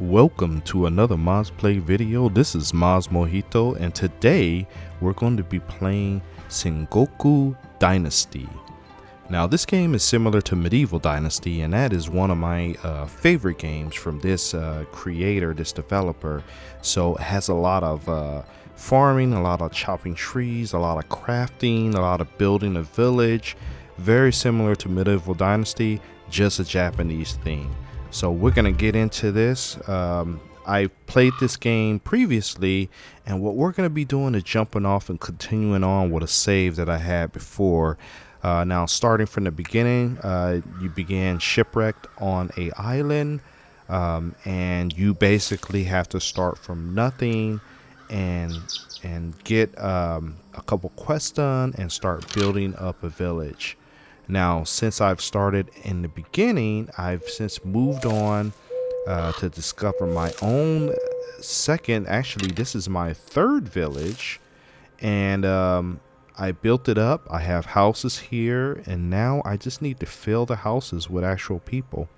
Welcome to another Maz Play video. This is MazMojito, and today we're going to be playing Sengoku Dynasty. Now this game is similar to Medieval Dynasty, and that is one of my favorite games from this creator, this developer. So it has a lot of farming, a lot of chopping trees, a lot of crafting, a lot of building a village. Very similar to Medieval Dynasty, just a Japanese theme. So we're gonna get into this. I played this game previously, and what we're gonna be doing is jumping off and continuing on with a save that I had before. Now starting from the beginning, you began shipwrecked on a island, and you basically have to start from nothing and get a couple quests done and start building up a village. Now, since I've started in the beginning, I've since moved on to discover my own second, actually this is my third village, and I built it up. I have houses here, and now I just need to fill the houses with actual people.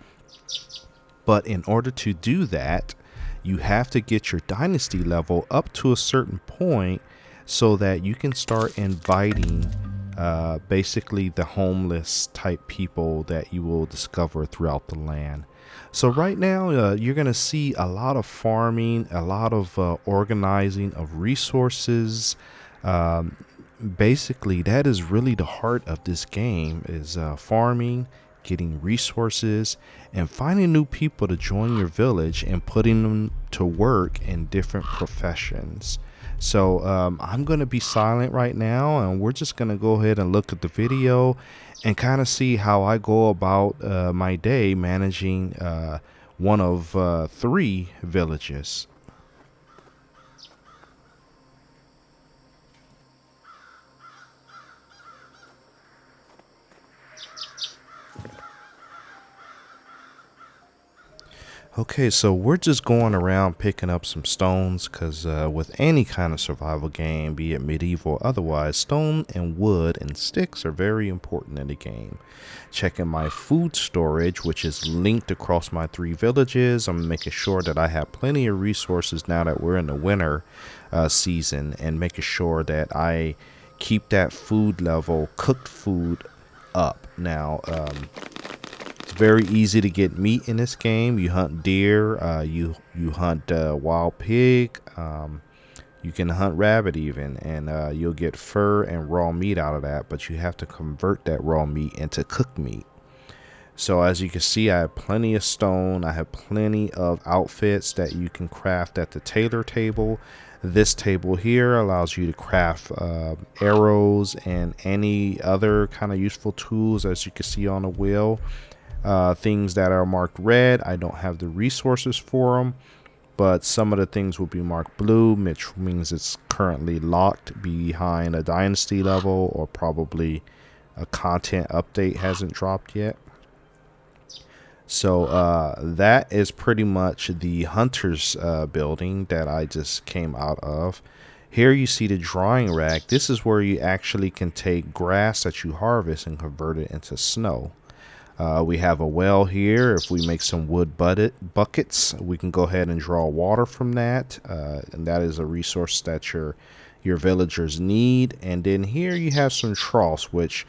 But in order to do that, you have to get your dynasty level up to a certain point so that you can start inviting basically the homeless type people that you will discover throughout the land. So right now you're gonna see a lot of farming, a lot of organizing of resources. Basically that is really the heart of this game, is farming, getting resources, and finding new people to join your village and putting them to work in different professions. So I'm going to be silent right now, and we're just going to go ahead and look at the video and kind of see how I go about my day managing one of 3 villages. Okay, so we're just going around picking up some stones because with any kind of survival game, be it medieval or otherwise, stone and wood and sticks are very important in the game. Checking my food storage, which is linked across my 3 villages. I'm making sure that I have plenty of resources now that we're in the winter season, and making sure that I keep that food level, cooked food, up. Now, very easy to get meat in this game. You hunt deer, you hunt wild pig, you can hunt rabbit even, and you'll get fur and raw meat out of that, but you have to convert that raw meat into cooked meat. So as you can see, I have plenty of stone. I have plenty of outfits that you can craft at the tailor table. This table here allows you to craft arrows and any other kind of useful tools, as you can see on the wheel. Things that are marked red, I don't have the resources for them, but some of the things will be marked blue, which means it's currently locked behind a dynasty level, or probably a content update hasn't dropped yet. So that is pretty much the hunter's building that I just came out of. Here you see the drying rack. This is where you actually can take grass that you harvest and convert it into snow. We have a well here. If we make some wood buckets, we can go ahead and draw water from that, and that is a resource that your villagers need. And then here you have some troughs, which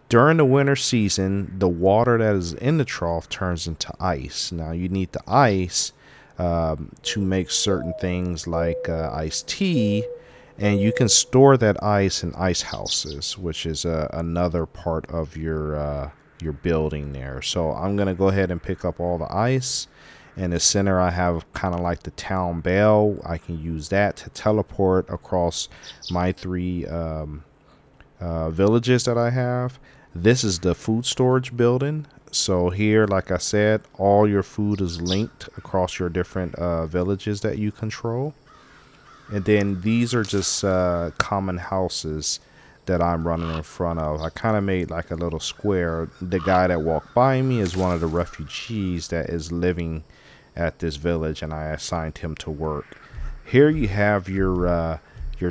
during the winter season, the water that is in the trough turns into ice. Now you need the ice to make certain things like iced tea, and you can store that ice in ice houses, which is another part of your building there. So I'm gonna go ahead and pick up all the ice. In the center I have kind of like the town bell. I can use that to teleport across my 3 villages that I have. This is the food storage building. So here, like I said, all your food is linked across your different villages that you control. And then these are just common houses that I'm running in front of. I kind of made like a little square. The guy that walked by me is one of the refugees that is living at this village, and I assigned him to work. Here you have your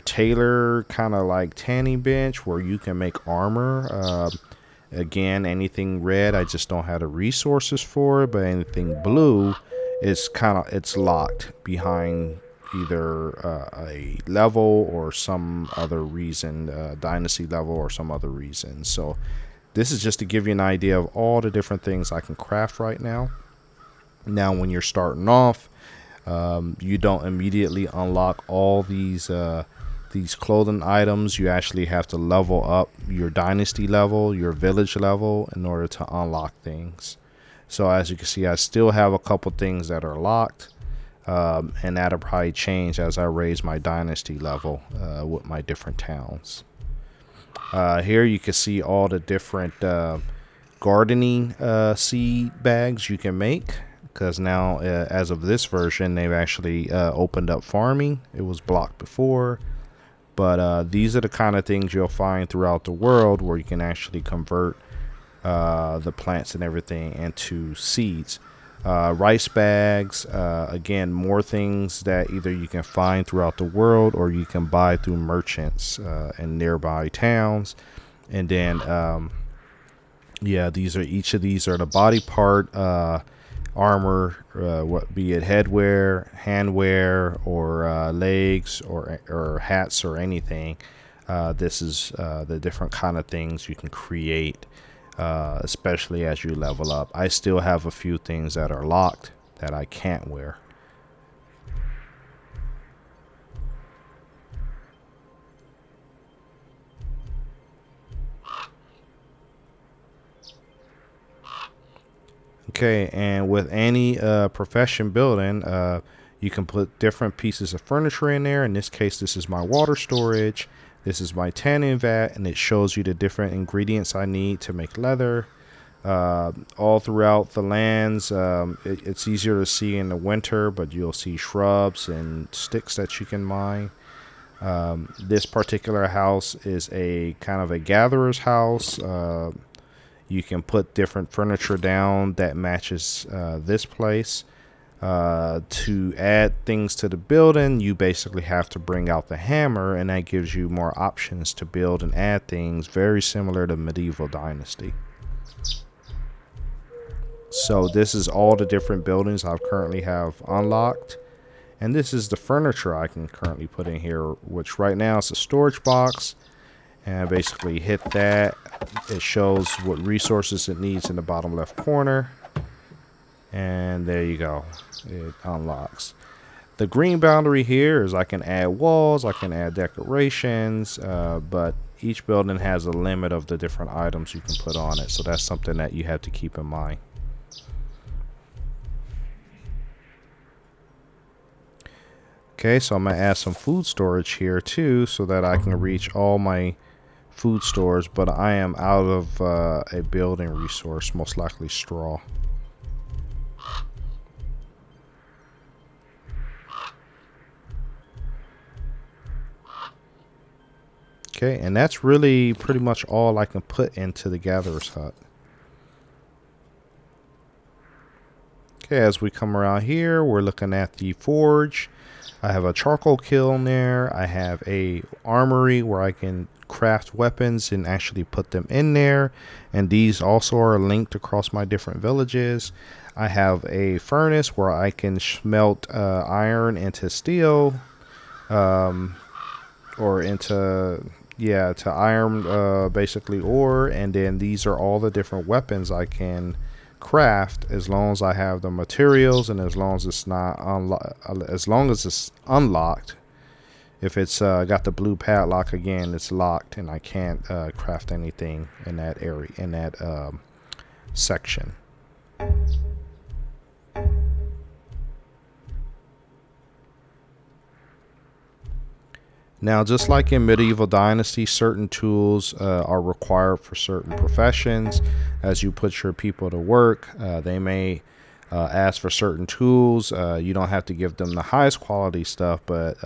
tailor kind of like tanning bench where you can make armor. Again, anything red, I just don't have the resources for it, but anything blue it's locked behind either a level or some other reason, dynasty level or some other reason. So this is just to give you an idea of all the different things I can craft right now. Now, when you're starting off, you don't immediately unlock all these clothing items. You actually have to level up your dynasty level, your village level, in order to unlock things. So as you can see, I still have a couple things that are locked, and that'll probably change as I raise my dynasty level with my different towns. Here you can see all the different gardening seed bags you can make, because now as of this version, they've actually opened up farming. It was blocked before, but these are the kind of things you'll find throughout the world where you can actually convert the plants and everything into seeds. Rice bags, again, more things that either you can find throughout the world or you can buy through merchants in nearby towns. And then yeah, each of these are the body part armor, what be it headwear, handwear, or legs, or hats, or anything. This is the different kind of things you can create, especially as you level up. I still have a few things that are locked that I can't wear. Okay, and with any profession building, you can put different pieces of furniture in there. In this case, this is my water storage. This is my tanning vat, and it shows you the different ingredients I need to make leather. All throughout the lands, it's easier to see in the winter, but you'll see shrubs and sticks that you can mine. This particular house is a kind of a gatherer's house. You can put different furniture down that matches this place. To add things to the building, you basically have to bring out the hammer, and that gives you more options to build and add things, very similar to Medieval Dynasty. So this is all the different buildings I currently have unlocked, and this is the furniture I can currently put in here, which right now is a storage box. And I basically hit that. It shows what resources it needs in the bottom left corner. And there you go. It unlocks. The green boundary here is I can add walls, I can add decorations, but each building has a limit of the different items you can put on it. So that's something that you have to keep in mind. Okay, so I'm going to add some food storage here too, so that I can reach all my food stores, but I am out of a building resource, most likely straw. Okay, and that's really pretty much all I can put into the gatherer's hut. Okay, as we come around here, we're looking at the forge. I have a charcoal kiln there. I have a armory where I can craft weapons and actually put them in there, and these also are linked across my different villages. I have a furnace where I can smelt iron into steel, or into to iron, basically ore. And then these are all the different weapons I can craft as long as I have the materials, and as long as it's not as long as it's unlocked. If it's got the blue padlock, again, it's locked, and I can't craft anything in that area, in that section. Now, just like in Medieval Dynasty, certain tools are required for certain professions. As you put your people to work, they may ask for certain tools. You don't have to give them the highest quality stuff, but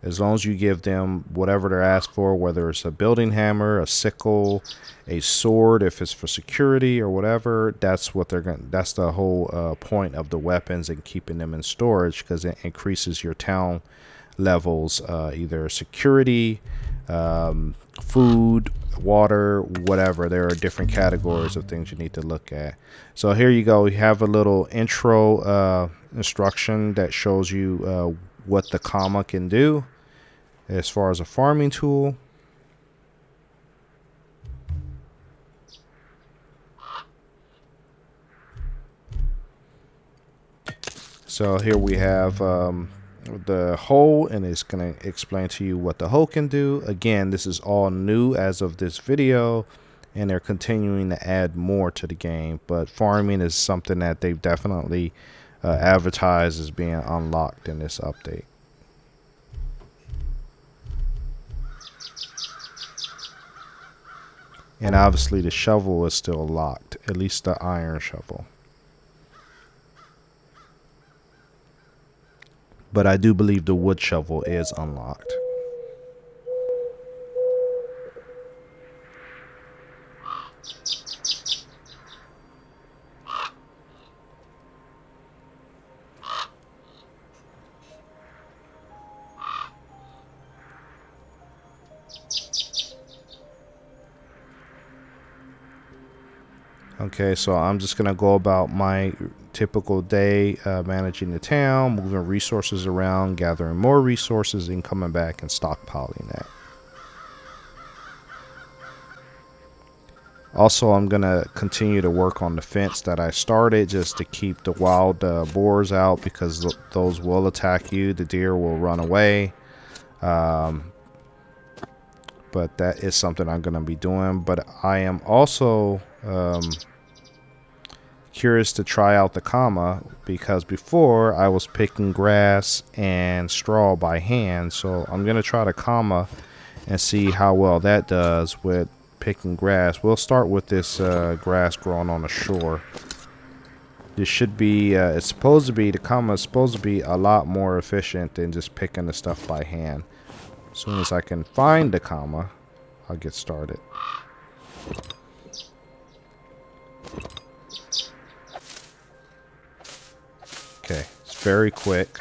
as long as you give them whatever they're asked for, whether it's a building hammer, a sickle, a sword, if it's for security or whatever, that's what they're going. That's the whole point of the weapons and keeping them in storage, because it increases your town levels, either security, food, water, whatever. There are different categories of things you need to look at. So here you go. You have a little intro instruction that shows you what the comma can do as far as a farming tool. So here we have the hoe, and it's going to explain to you what the hoe can do. Again, this is all new as of this video, and they're continuing to add more to the game. But farming is something that they've definitely advertised as being unlocked in this update. And obviously the shovel is still locked, at least the iron shovel. But I do believe the wood shovel is unlocked. Okay, so I'm just going to go about my typical day, managing the town, moving resources around, gathering more resources, and coming back and stockpiling that. Also, I'm going to continue to work on the fence that I started just to keep the wild boars out, because those will attack you. The deer will run away. But that is something I'm going to be doing. But I am also curious to try out the comma, because before I was picking grass and straw by hand. So I'm going to try the comma and see how well that does with picking grass. We'll start with this grass growing on the shore. This should be, it's supposed to be, the comma is supposed to be a lot more efficient than just picking the stuff by hand. As soon as I can find the comma, I'll get started. Okay, it's very quick.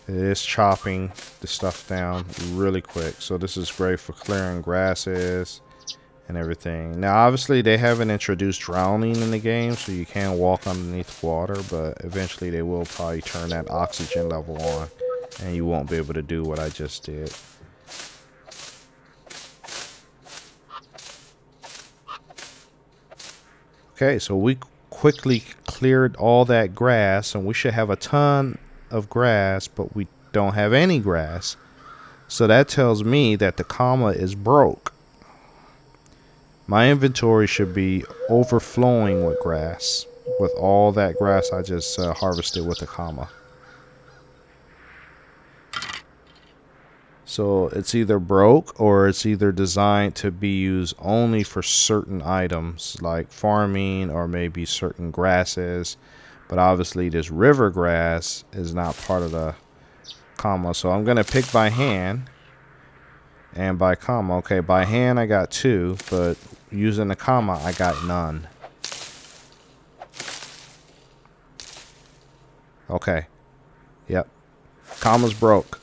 It is chopping the stuff down really quick. So this is great for clearing grasses and everything. Now, obviously, they haven't introduced drowning in the game, so you can walk underneath water, but eventually they will probably turn that oxygen level on, and you won't be able to do what I just did. Okay, so we quickly cleared all that grass, and we should have a ton of grass, but we don't have any grass. So that tells me that the comma is broke. My inventory should be overflowing with grass, with all that grass I just harvested with the comma. So it's either broke, or it's either designed to be used only for certain items like farming or maybe certain grasses. But obviously this river grass is not part of the comma. So I'm going to pick by hand and by comma. Okay, by hand I got 2, but using the comma I got none. Okay. Yep. Comma's broke.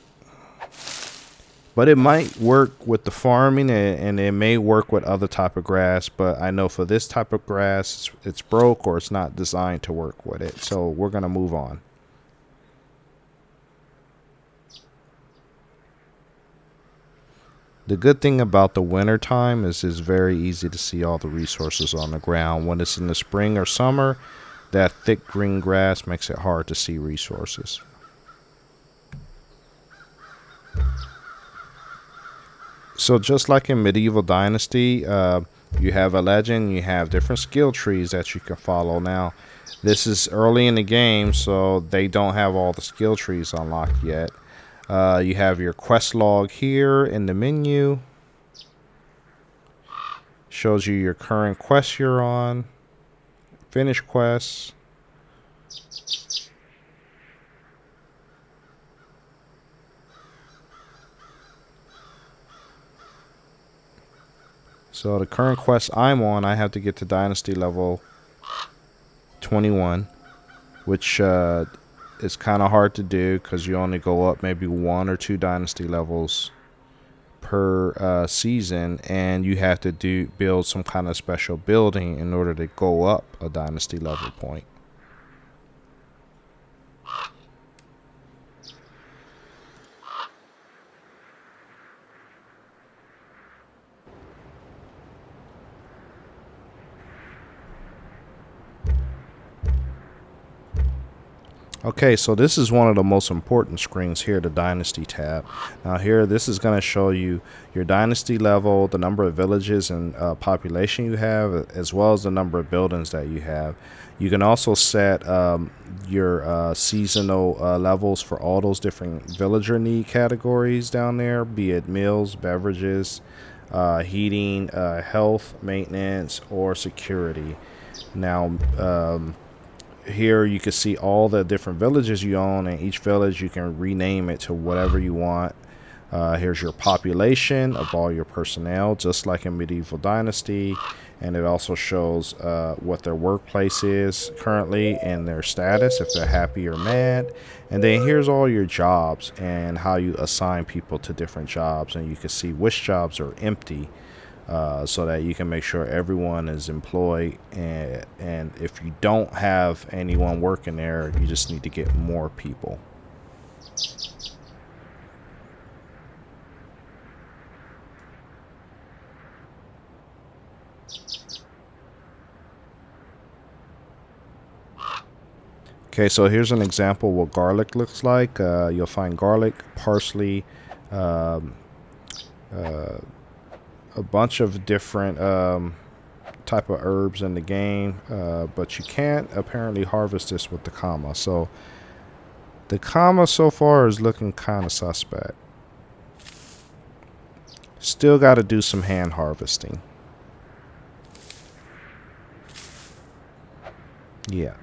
But it might work with the farming, and it may work with other type of grass. But I know for this type of grass, it's broke, or it's not designed to work with it. So we're going to move on. The good thing about the winter time is it's very easy to see all the resources on the ground. When it's in the spring or summer, that thick green grass makes it hard to see resources. So just like in Medieval Dynasty, you have a legend, you have different skill trees that you can follow. Now, this is early in the game, so they don't have all the skill trees unlocked yet. You have your quest log here in the menu. Shows you your current quest you're on. Finish quests. So the current quest I'm on, I have to get to Dynasty level 21, which is kind of hard to do because you only go up maybe 1 or 2 Dynasty levels per season, and you have to build some kind of special building in order to go up a dynasty level point. Okay, so this is one of the most important screens here, the Dynasty tab. Now here, this is going to show you your Dynasty level, the number of villages and population you have, as well as the number of buildings that you have. You can also set your seasonal levels for all those different villager need categories down there, be it meals, beverages, heating, health, maintenance, or security. Now, here you can see all the different villages you own, and each village you can rename it to whatever you want. Here's your population of all your personnel, just like in Medieval Dynasty, and it also shows what their workplace is currently and their status, if they're happy or mad. And then here's all your jobs and how you assign people to different jobs, and you can see which jobs are empty. So that you can make sure everyone is employed, and if you don't have anyone working there, you just need to get more people. Okay, so here's an example of what garlic looks like. You'll find garlic, parsley, a bunch of different type of herbs in the game, but you can't apparently harvest this with the comma. So the comma so far is looking kind of suspect. Still got to do some hand harvesting. Yeah.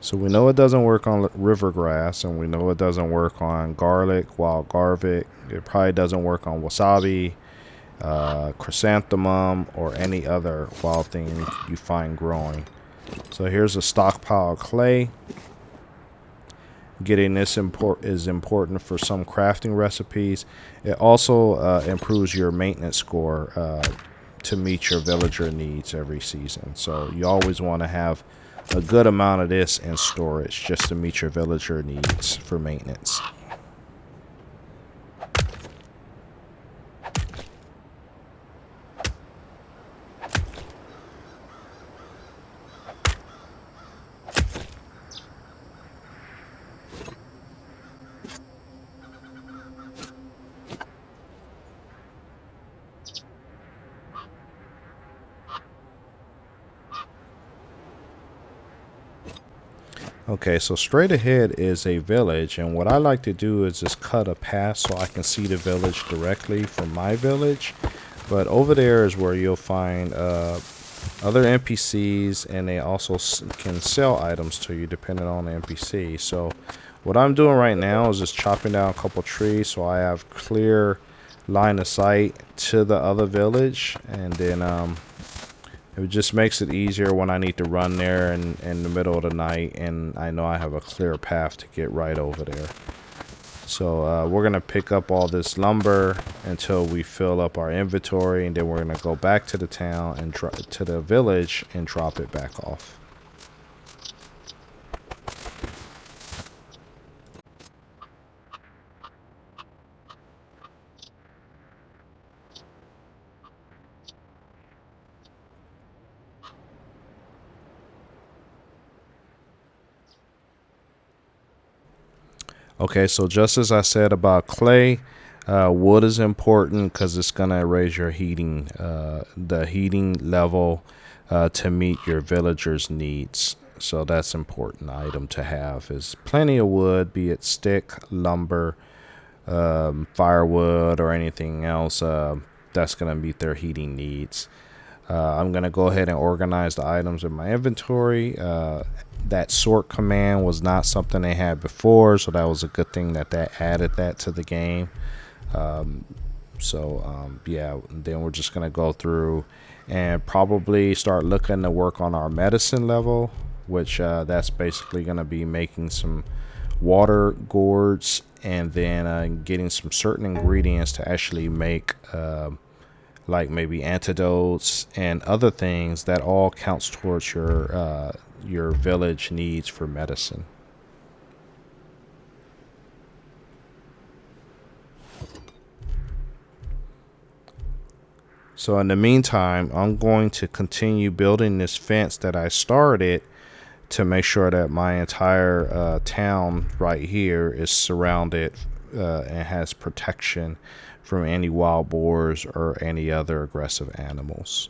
So we know it doesn't work on river grass, and we know it doesn't work on garlic, wild garlic. It probably doesn't work on wasabi, chrysanthemum, or any other wild thing you find growing. So here's a stockpile of clay. Getting this is important for some crafting recipes. It also improves your maintenance score to meet your villager needs every season. So you always want to have a good amount of this in storage just to meet your villager needs for maintenance. Okay, so straight ahead is a village, and what I like to do is just cut a path so I can see the village directly from my village. But over there is where you'll find other NPCs, and they also can sell items to you depending on the NPC. So what I'm doing right now is just chopping down a couple trees so I have clear line of sight to the other village, and then it just makes it easier when I need to run there in the middle of the night, and I know I have a clear path to get right over there. So we're going to pick up all this lumber until we fill up our inventory, and then we're going to go back to the town and to the village and drop it back off. Okay, so just as I said about clay, wood is important because it's going to raise your heating, the heating level to meet your villagers' needs. So that's an important item to have, is plenty of wood, be it stick, lumber, firewood, or anything else that's going to meet their heating needs. I'm going to go ahead and organize the items in my inventory. That sort command was not something they had before, so that was a good thing that added that to the game. Yeah, then we're just going to go through and probably start looking to work on our medicine level, which that's basically going to be making some water gourds, and then getting some certain ingredients to actually make like maybe antidotes and other things that all counts towards your village needs for medicine. So in the meantime, I'm going to continue building this fence that I started to make sure that my entire town right here is surrounded and has protection from any wild boars or any other aggressive animals.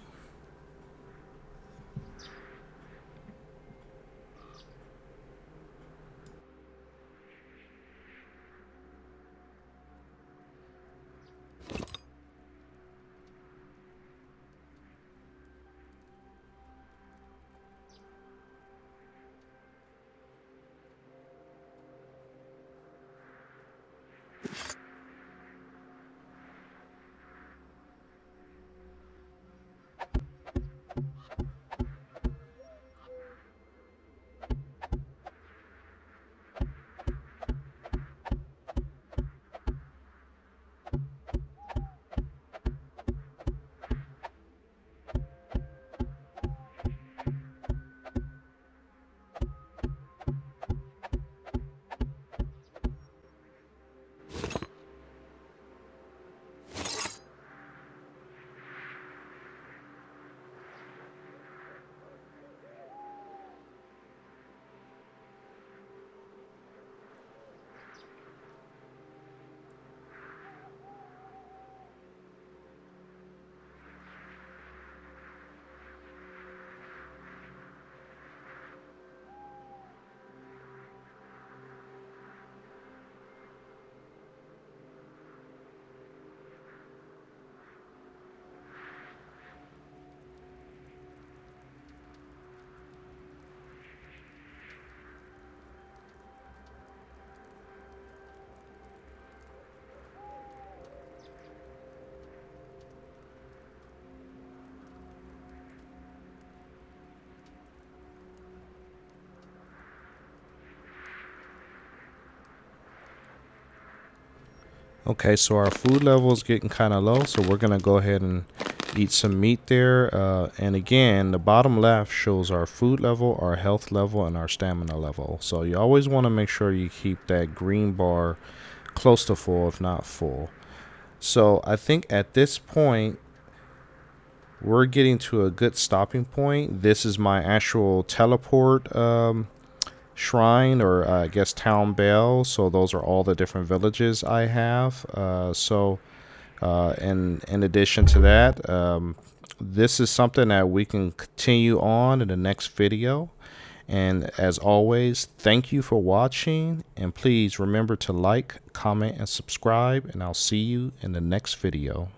Okay, so our food level is getting kind of low, so we're going to go ahead and eat some meat there. And again, the bottom left shows our food level, our health level, and our stamina level. So you always want to make sure you keep that green bar close to full, if not full. So I think at this point, we're getting to a good stopping point. This is my actual teleport shrine, or I guess town bell. So those are all the different villages I have. And in addition to that, this is something that we can continue on in the next video. And as always, thank you for watching, and please remember to like, comment, and subscribe, and I'll see you in the next video.